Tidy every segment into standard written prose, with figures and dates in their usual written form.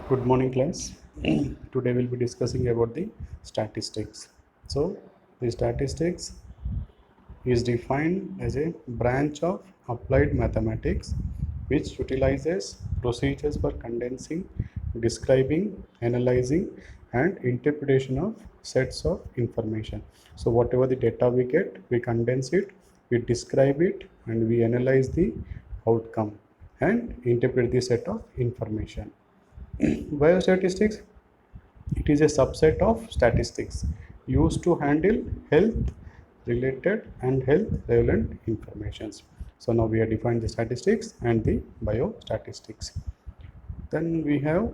Good morning, class. Today we'll be discussing about the statistics. So, the statistics is defined as a branch of applied mathematics which utilizes procedures for condensing, describing, analyzing, and interpretation of sets of information. So, whatever the data we get, we condense it, we describe it, and we analyze the outcome and interpret the set of information. Biostatistics, it is a subset of statistics used to handle health related and health relevant informations. So now we have defined the statistics and the biostatistics. Then we have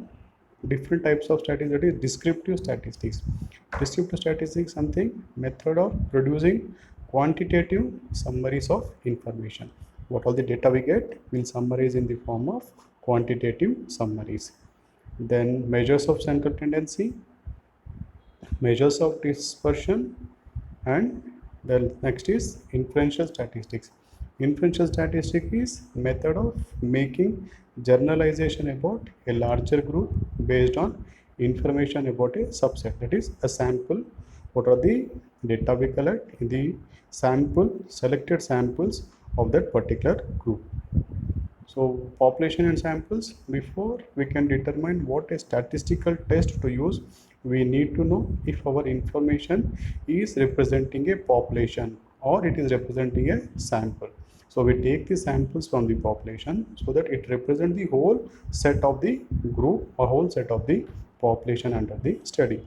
different types of statistics, that is descriptive statistics. Descriptive statistics something method of producing quantitative summaries of information. What all the data we get will summarize in the form of quantitative summaries. Then measures of central tendency, measures of dispersion, and the next is inferential statistics. Inferential statistics is method of making generalization about a larger group based on information about a subset, that is a sample. What are the data we collect in the sample, selected samples of that particular group. So population and samples, before we can determine what a statistical test to use, we need to know if our information is representing a population or it is representing a sample. So we take the samples from the population so that it represents the whole set of the group or whole set of the population under the study.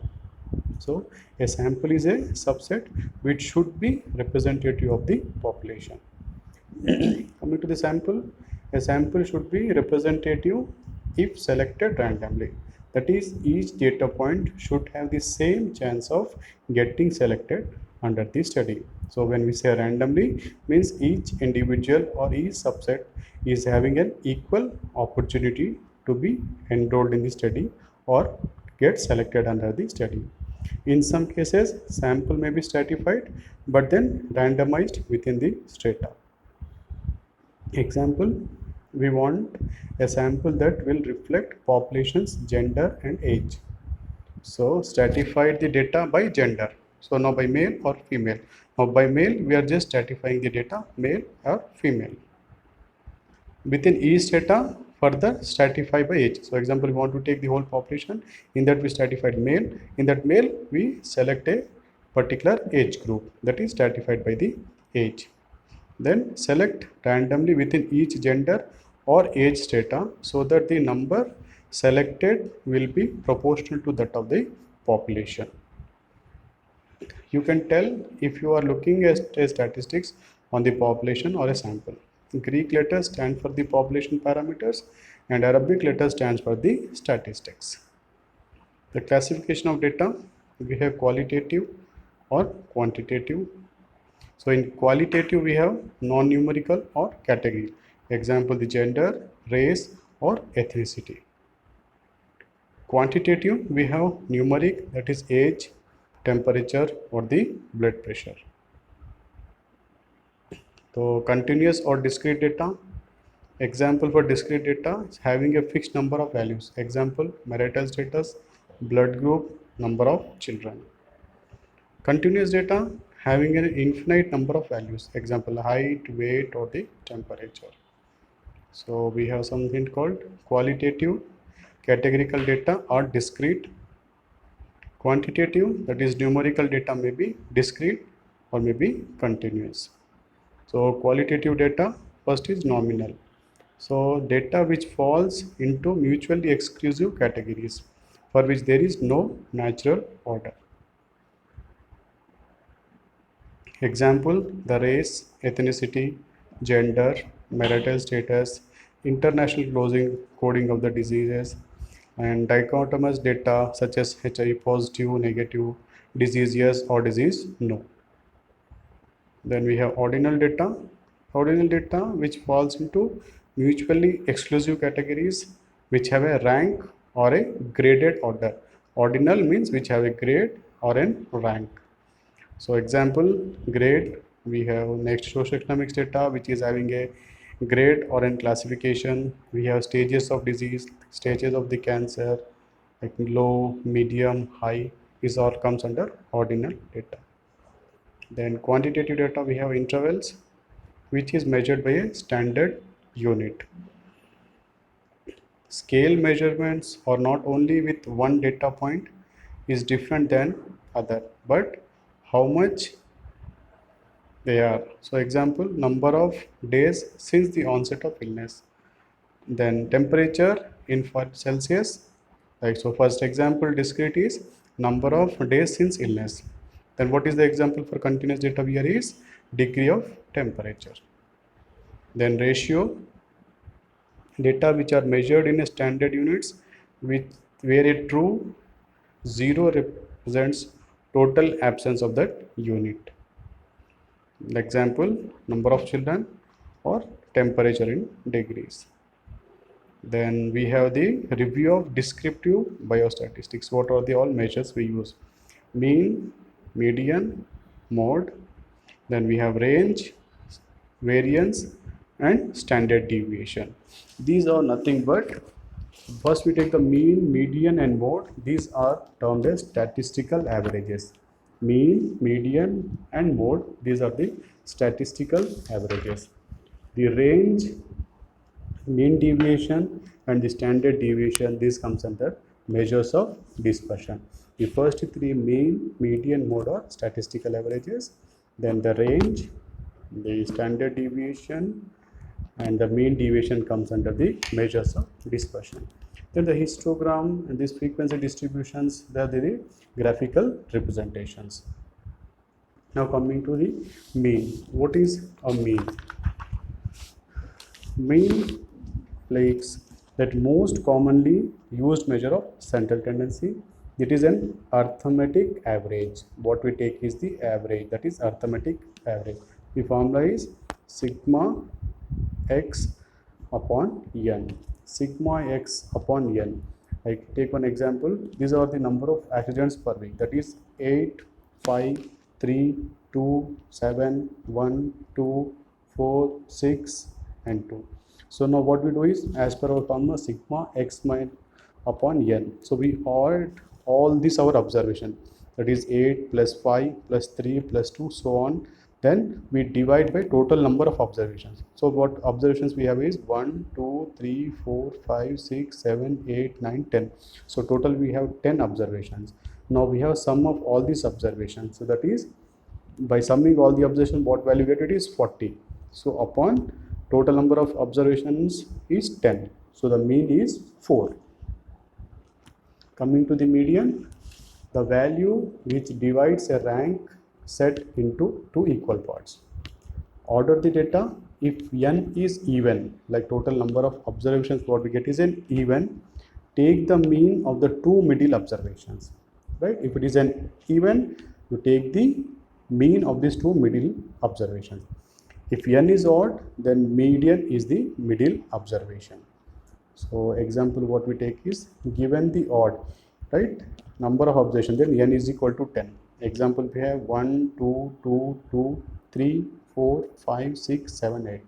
So a sample is a subset which should be representative of the population. Coming to the sample, a sample should be representative if selected randomly. That is, each data point should have the same chance of getting selected under the study. So when we say randomly, means each individual or each subset is having an equal opportunity to be enrolled in the study or get selected under the study. In some cases, sample may be stratified but then randomized within the strata. Example, we want a sample that will reflect population's gender and age. So stratify the data by gender. So now by male or female. Now by male, we are just stratifying the data male or female. Within each data, further stratify by age. So example, we want to take the whole population. In that we stratified male. In that male, we select a particular age group, that is stratified by the age. Then select randomly within each gender or age strata so that the number selected will be proportional to that of the population. You can tell if you are looking at a statistics on the population or a sample. Greek letters stand for the population parameters and Arabic letters stands for the statistics. The classification of data, we have qualitative or quantitative. So in qualitative, we have non-numerical or category. Example, the gender, race, or ethnicity. Quantitative, we have numeric, that is age, temperature, or the blood pressure. So continuous or discrete data. Example for discrete data is having a fixed number of values. Example, marital status, blood group, number of children. Continuous data having an infinite number of values, example height, weight, or the temperature. So we have something called qualitative, categorical data or discrete. Quantitative, that is numerical data, may be discrete or may be continuous. So qualitative data, first is nominal. So data which falls into mutually exclusive categories for which there is no natural order. Example, the race, ethnicity, gender, marital status, international coding of the diseases, and dichotomous data such as HIV positive, negative, disease yes or disease no. Then we have ordinal data. Ordinal data which falls into mutually exclusive categories which have a rank or a graded order. Ordinal means which have a grade or an rank. So example, grade, we have next socioeconomics data which is having a grade or in classification. We have stages of disease, stages of the cancer, like low, medium, high is all comes under ordinal data. Then quantitative data, we have intervals, which is measured by a standard unit. Scale measurements are not only with one data point is different than other, but how much they are. So example, number of days since the onset of illness. Then temperature in for Celsius. Like so first example discrete is number of days since illness. Then what is the example for continuous data here is degree of temperature. Then ratio, data which are measured in a standard units, which where a true zero represents total absence of that unit. Example, number of children or temperature in degrees. Then we have the review of descriptive biostatistics. What are the all measures we use? Mean, median, mode. Then we have range, variance, and standard deviation. These are nothing but, first we take the mean, median, and mode. These are termed as statistical averages. Mean, median, and mode, these are the statistical averages. The range, mean deviation, and the standard deviation, this comes under measures of dispersion. The first three, mean, median, mode, are statistical averages. Then the range, the standard deviation, and the mean deviation comes under the measures of dispersion. Then the histogram and these frequency distributions, they are the graphical representations. Now coming to the mean. What is a mean? Mean likes that most commonly used measure of central tendency. It is an arithmetic average. What we take is the average, that is arithmetic average. The formula is sigma x upon n. Sigma x upon n. I take one example. These are the number of accidents per week. That is 8, 5, 3, 2, 7, 1, 2, 4, 6, and 2. So now what we do is, as per our formula, sigma x upon n. So we add all this our observation. That is 8 plus 5 plus 3 plus 2, so on. Then we divide by total number of observations. So what observations we have is 1, 2, 3, 4, 5, 6, 7, 8, 9, 10. So total we have 10 observations. Now we have sum of all these observations. So that is, by summing all the observations, what value get it is 40. So upon total number of observations is 10. So the mean is 4. Coming to the median, the value which divides a rank set into two equal parts. Order the data. If n is even, like total number of observations what we get is an even, take the mean of the two middle observations, right? If it is an even, you take the mean of these two middle observations. If n is odd, then median is the middle observation. So example what we take is, given the odd, right, number of observations, then n is equal to 10. Example we have 1, 2, 2, 2, 3, 4, 5, 6, 7, 8.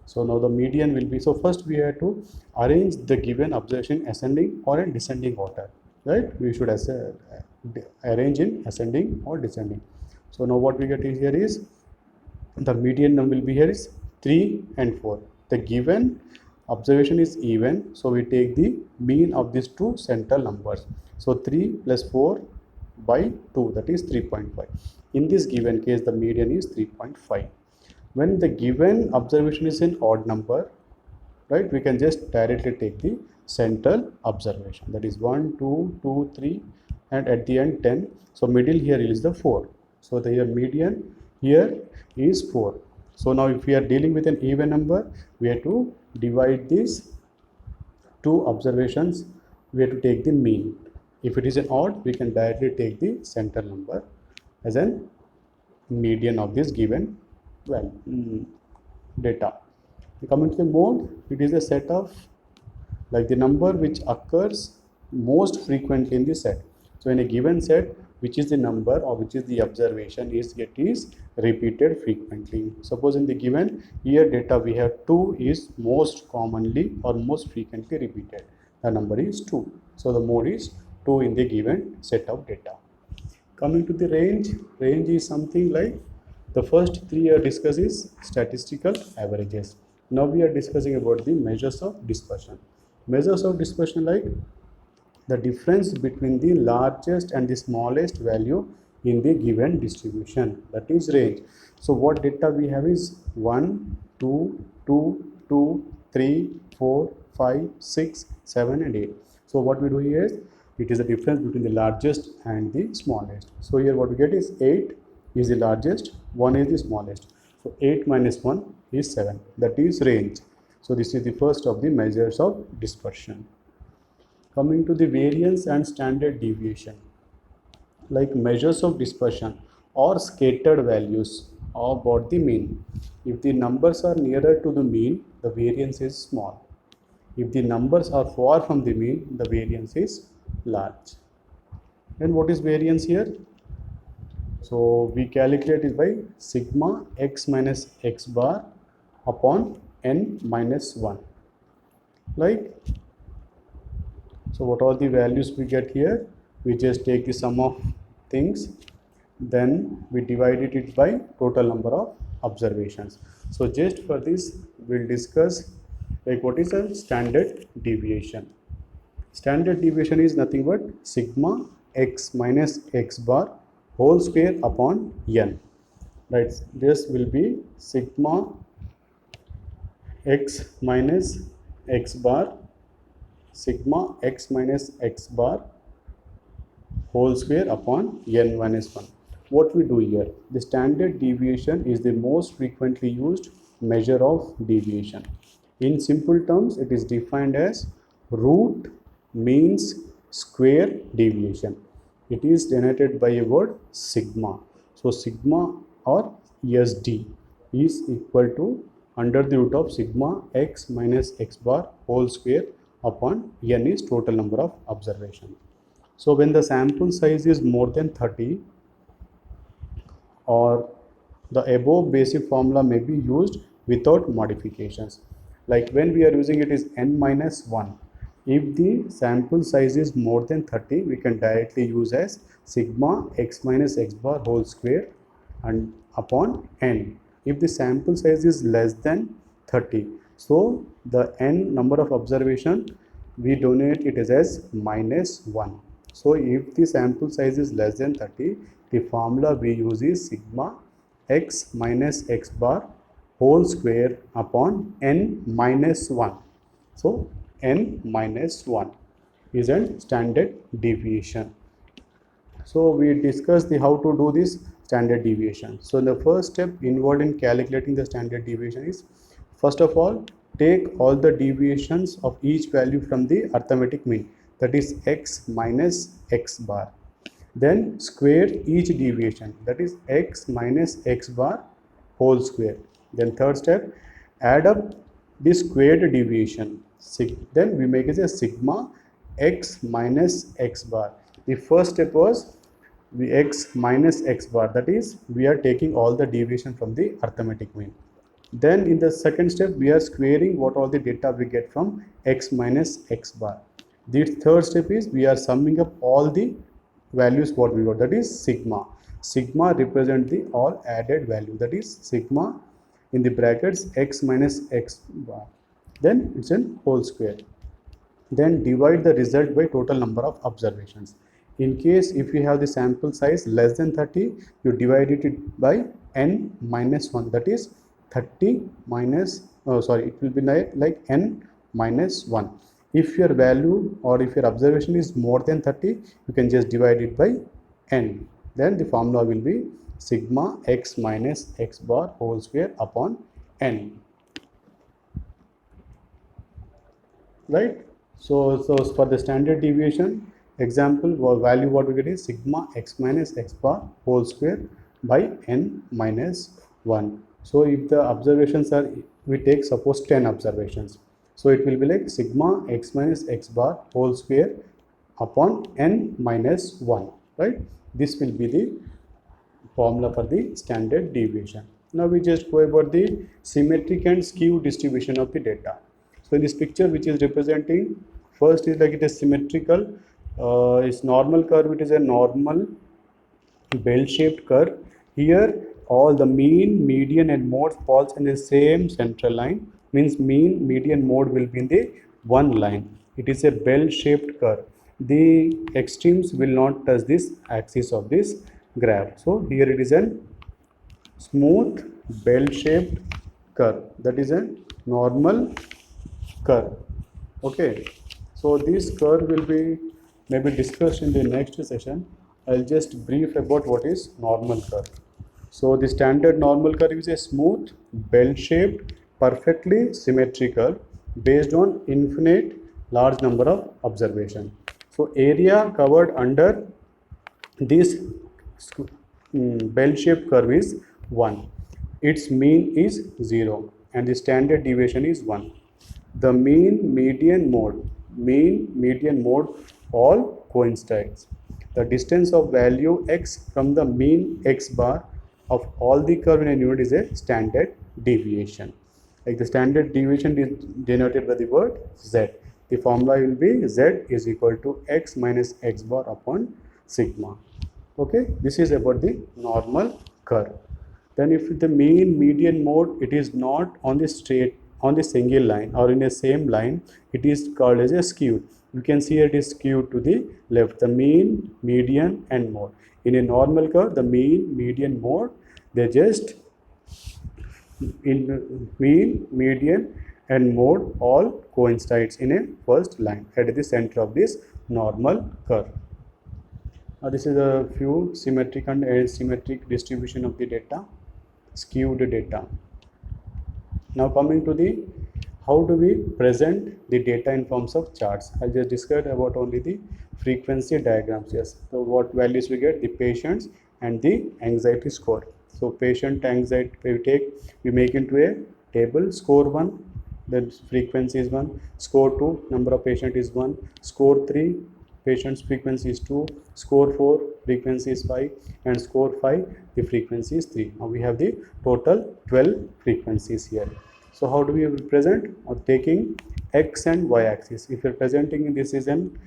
So now the median will be, so first we have to arrange the given observation ascending or in descending order, right? We should arrange in ascending or descending. So now what we get here is, the median number will be here is 3 and 4. The given observation is even, so we take the mean of these two central numbers. So 3 plus 4 by 2, that is 3.5. In this given case, the median is 3.5. When the given observation is an odd number, right, we can just directly take the central observation, that is 1, 2, 2, 3, and at the end 10. So middle here is the 4. So the here median here is 4. So now if we are dealing with an even number, we have to divide these two observations, we have to take the mean. If it is an odd, we can directly take the central number as a median of this given data. Coming to the mode, it is a set of, like the number which occurs most frequently in the set. So in a given set, which is the number or which is the observation is repeated frequently. Suppose in the given here data we have 2 is most commonly or most frequently repeated. The number is 2. So the mode is 2 in the given set of data. Coming to the range, range is something like the first three are discussed is statistical averages. Now we are discussing about the measures of dispersion. Measures of dispersion like the difference between the largest and the smallest value in the given distribution, that is range. So what data we have is 1, 2, 2, 2, 3, 4, 5, 6, 7 and 8. So what we do here is it is the difference between the largest and the smallest. So here what we get is 8 is the largest, 1 is the smallest. So 8 minus 1 is 7, that is range. So this is the first of the measures of dispersion. Coming to the variance and standard deviation, like measures of dispersion or scattered values or about the mean. If the numbers are nearer to the mean, the variance is small. If the numbers are far from the mean, the variance is large. And what is variance here? So we calculate it by sigma x minus x bar upon n minus 1. Like, so what are the values we get here? We just take the sum of things, then we divided it by total number of observations. So just for this, we'll discuss like what is a standard deviation. Standard deviation is nothing but sigma x minus x bar whole square upon n. Right? This will be sigma x minus x bar whole square upon n minus 1. What we do here? The standard deviation is the most frequently used measure of deviation. In simple terms, it is defined as root means square deviation. It is denoted by a word sigma. So sigma or SD is equal to under the root of sigma x minus x bar whole square upon n is total number of observations. So when the sample size is more than 30, or the above basic formula may be used without modifications. Like when we are using it is n minus 1. If the sample size is more than 30, we can directly use as sigma x minus x bar whole square and upon n. If the sample size is less than 30, so the n number of observation we denote it as minus 1. So if the sample size is less than 30, the formula we use is sigma x minus x bar whole square upon n minus 1. So n minus 1 is a standard deviation. So we discussed the how to do this standard deviation. So the first step involved in calculating the standard deviation is, first of all, take all the deviations of each value from the arithmetic mean, that is x minus x bar. Then square each deviation, that is x minus x bar whole square. Then third step, add up the squared deviation. Then we make it a sigma x minus x bar. The first step was the x minus x bar, that is we are taking all the deviation from the arithmetic mean. Then in the second step, we are squaring what all the data we get from x minus x bar. The third step is we are summing up all the values what we got, that is sigma. Sigma represent the all added value, that is sigma in the brackets x minus x bar. Then it's in whole square. Then divide the result by total number of observations. In case if you have the sample size less than 30, you divide it by n minus 1, that is 30 minus, it will be like n minus 1. If your value or if your observation is more than 30, you can just divide it by n. Then the formula will be sigma x minus x bar whole square upon n. Right? So for the standard deviation example, value what we get is sigma x minus x bar whole square by n minus 1. So if the observations are, we take suppose 10 observations. So it will be like sigma x minus x bar whole square upon n minus 1. Right? This will be the formula for the standard deviation. Now we just go about the symmetric and skew distribution of the data. So in this picture which is representing, first is like it is symmetrical, is normal curve. It is a normal bell-shaped curve. Here, all the mean, median, and mode falls in the same central line. Means mean, median, mode will be in the one line. It is a bell-shaped curve. The extremes will not touch this axis of this graph. So here it is an smooth bell-shaped curve. That is a normal curve. Okay, so this curve will be maybe discussed in the next session. I'll just brief about what is normal curve. So the standard normal curve is a smooth bell-shaped perfectly symmetrical based on infinite large number of observation. So area covered under this bell-shaped curve is 1. Its mean is 0 and the standard deviation is 1. The mean, median, mode all coincides. The distance of value x from the mean x bar of all the curve in a unit is a standard deviation. Like the standard deviation is denoted by the word z. The formula will be z is equal to x minus x bar upon sigma. Okay, this is about the normal curve. Then if the mean, median, mode, it is not on the straight, on the single line or in a same line, it is called as a skewed. You can see it is skewed to the left, the mean, median, and mode. In a normal curve, the mean, median, mode, they just in mean, median, and mode all coincides in a first line at the center of this normal curve. Now this is a few symmetric and asymmetric distribution of the data, skewed data. Now coming to the how do we present the data in forms of charts. I'll just discuss about only the frequency diagrams. Yes, so what values we get, the patients and the anxiety score. So patient anxiety we make into a table. Score 1, then frequency is 1. Score 2, number of patient is 1. Score 3, patient's frequency is 2. Score 4, frequency is 5. And score 5, the frequency is 3. Now we have the total 12 frequencies here. So how do we represent? Taking x and y axis. If you're presenting this is an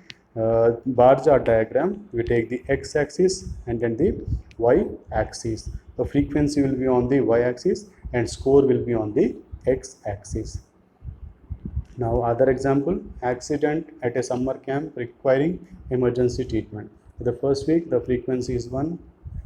bar chart diagram, we take the x axis and then the y axis. The frequency will be on the y axis and score will be on the x axis. Now other example, accident at a summer camp requiring emergency treatment. The first week the frequency is 1,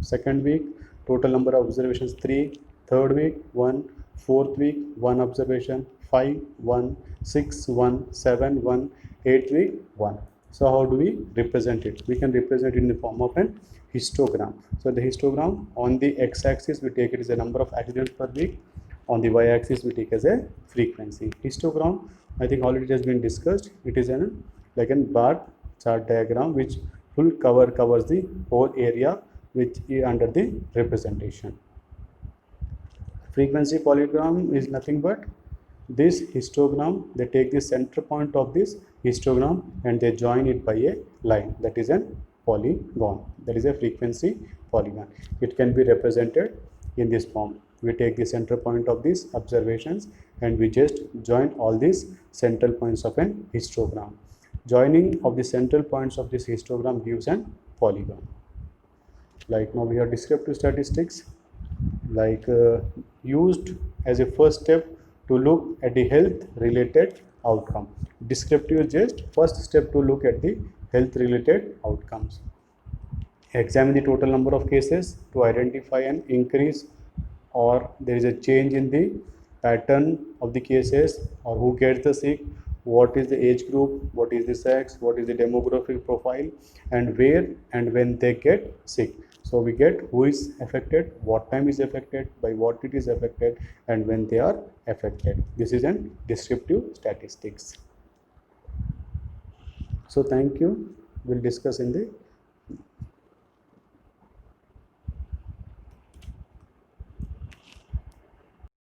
second week total number of observations 3, third week 1, fourth week 1 observation, 5, 1, 6, 1, 7, 1, 8th week 1. So how do we represent it? We can represent it in the form of an histogram. So the histogram on the x-axis we take it as a number of accidents per week. On the y-axis we take as a frequency. Histogram, I think already it has been discussed. It is an like a bar chart diagram which full covers the whole area which is under the representation. Frequency polygram is nothing but this histogram. They take the center point of this histogram and they join it by a line. That is an polygon. That is a frequency polygon. It can be represented in this form. We take the center point of these observations and we just join all these central points of an histogram. Joining of the central points of this histogram gives an polygon. Like now we have descriptive statistics, like used as a first step to look at the health related outcome. Descriptive is just first step to look at the health related outcomes. Examine the total number of cases to identify an increase or there is a change in the pattern of the cases or who gets the sick, what is the age group, what is the sex, what is the demographic profile, and where and when they get sick. So we get who is affected, what time is affected, by what it is affected, and when they are affected. This is an descriptive statistics. So thank you. We'll discuss in the